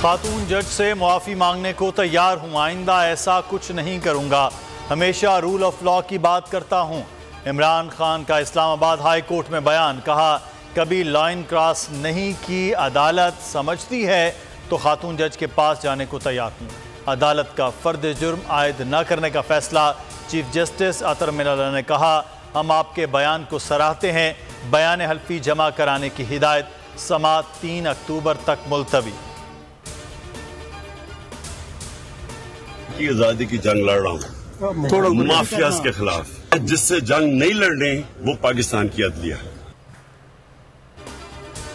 खातून जज से मुआफ़ी मांगने को तैयार हूँ, आइंदा ऐसा कुछ नहीं करूँगा, हमेशा रूल ऑफ लॉ की बात करता हूँ। इमरान खान का इस्लामाबाद हाई कोर्ट में बयान, कहा कभी लाइन क्रॉस नहीं की, अदालत समझती है तो खातून जज के पास जाने को तैयार हूँ। अदालत का फर्द जुर्म आयद न करने का फैसला, चीफ जस्टिस अतर मिनल्ला ने कहा हम आपके बयान को सराहते हैं। बयान हल्फी जमा कराने की हिदायत, समाअत 3 अक्टूबर तक मुलतवी। की आजादी की जंग लड़ रहा हूँ माफियाज के खिलाफ, जिससे जंग नहीं लड़ने वो पाकिस्तान की अदलिया है।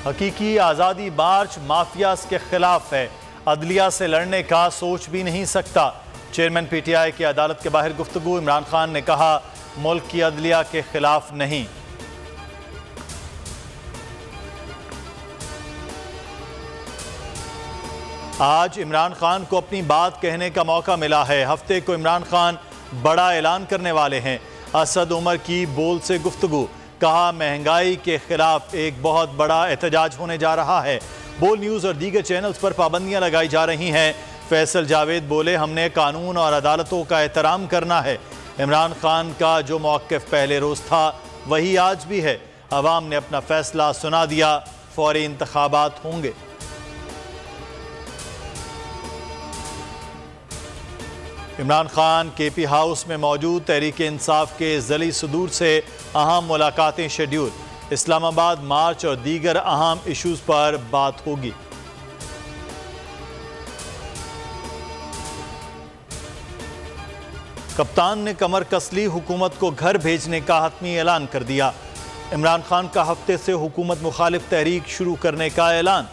हकीकी आज़ादी मार्च माफियाज के खिलाफ है, अदलिया से लड़ने का सोच भी नहीं सकता। चेयरमैन पीटीआई की अदालत के बाहर गुफ्तगू, इमरान खान ने कहा मुल्क की अदलिया के खिलाफ नहीं। आज इमरान खान को अपनी बात कहने का मौका मिला है। हफ्ते को इमरान खान बड़ा ऐलान करने वाले हैं। असद उमर की बोल से गुफ्तगू, कहा महंगाई के खिलाफ एक बहुत बड़ा एहतजाज होने जा रहा है। बोल न्यूज़ और दीगर चैनल्स पर पाबंदियां लगाई जा रही हैं। फैसल जावेद बोले हमने कानून और अदालतों का एहतराम करना है। इमरान खान का जो मौक़िफ़ पहले रोज़ था वही आज भी है। अवाम ने अपना फैसला सुना दिया, फौरी इंतखाबात होंगे। इमरान खान केपी हाउस में मौजूद, तहरीक इंसाफ के ज़ली सदूर से अहम मुलाकातें शेड्यूल। इस्लामाबाद मार्च और दीगर अहम इशूज़ पर बात होगी। कप्तान ने कमर कस ली, हुकूमत को घर भेजने का हतमी ऐलान कर दिया। इमरान खान का हफ्ते से हुकूमत मुखालिफ तहरीक शुरू करने का ऐलान।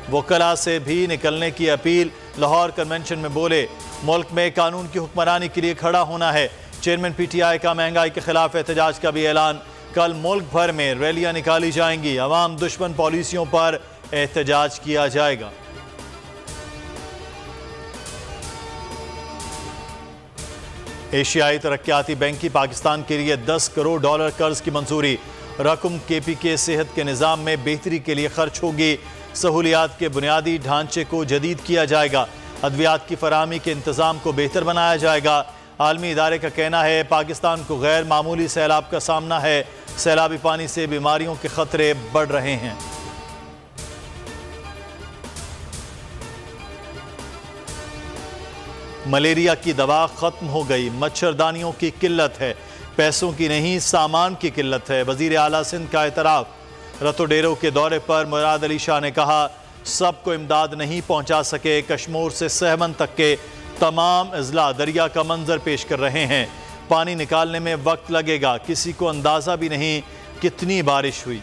वकला से भी निकलने की अपील। लाहौर कन्वेंशन में बोले मुल्क में कानून की हुक्मरानी के लिए खड़ा होना है। चेयरमैन पीटीआई का महंगाई के खिलाफ एहतजाज का भी ऐलान। कल मुल्क भर में रैलियां निकाली जाएंगी। अवाम दुश्मन पॉलिसियों पर एहतजाज किया जाएगा। एशियाई तरक्याती बैंक की पाकिस्तान के लिए $10 करोड़ कर्ज की मंजूरी। रकम केपी के सेहत के निज़ाम में बेहतरी के लिए खर्च होगी। सहूलियात के बुनियादी ढांचे को जदीद किया जाएगा। अद्वियात की फराहमी के इंतज़ाम को बेहतर बनाया जाएगा। आलमी इदारे का कहना है पाकिस्तान को गैर मामूली सैलाब का सामना है। सैलाबी पानी से बीमारियों के खतरे बढ़ रहे हैं। मलेरिया की दवा खत्म हो गई, मच्छरदानियों की किल्लत है, पैसों की नहीं सामान की किल्लत है। वजीर आला सिंध का एतराफ़। रतोडेरो के दौरे पर मुराद अली शाह ने कहा सबको इमदाद नहीं पहुंचा सके, कश्मीर से सहमन तक के तमाम अजला दरिया का मंजर पेश कर रहे हैं। पानी निकालने में वक्त लगेगा, किसी को अंदाजा भी नहीं कितनी बारिश हुई।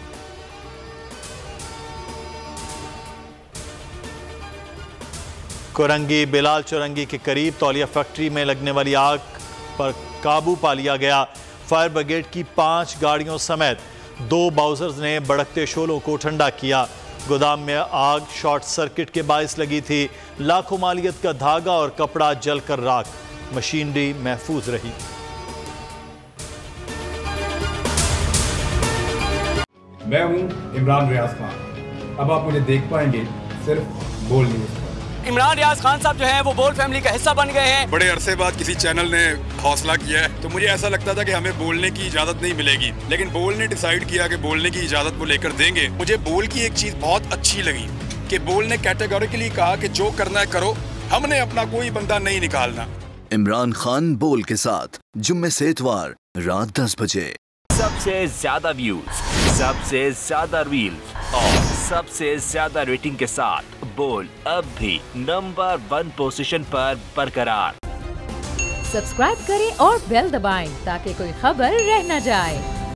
कोरंगी बिलाल चौरंगी के करीब तौलिया फैक्ट्री में लगने वाली आग पर काबू पा लिया गया। फायर ब्रिगेड की 5 गाड़ियों समेत 2 बाउजर्स ने भड़कते शोलों को ठंडा किया। गोदाम में आग शॉर्ट सर्किट के बायस लगी थी। लाखों मालियत का धागा और कपड़ा जलकर राख, मशीनरी महफूज रही। मैं हूं इमरान रियाज खान। अब आप मुझे देख पाएंगे सिर्फ बोल न्यूज़। इमरान रियाज खान साहब जो हैं वो बोल फैमिली का हिस्सा बन गए हैं। बड़े अरसे बाद किसी चैनल ने हौसला किया है, तो मुझे ऐसा लगता था कि हमें बोलने की इजाजत नहीं मिलेगी, लेकिन बोल ने डिसाइड किया कि बोलने की इजाजत वो लेकर देंगे। मुझे बोल की एक चीज बहुत अच्छी लगी कि बोल ने कैटेगोरिकली कहा कि जो करना है करो, हमने अपना कोई बंदा नहीं निकालना। इमरान खान बोल के साथ जुम्मे से इतवार रात 10 बजे। सबसे ज्यादा व्यूज, सबसे ज्यादा रील्स और सबसे ज्यादा रेटिंग के साथ बोल अब भी नंबर 1 पोजीशन पर बरकरार। सब्सक्राइब करें और बेल दबाएं ताकि कोई खबर रह न जाए।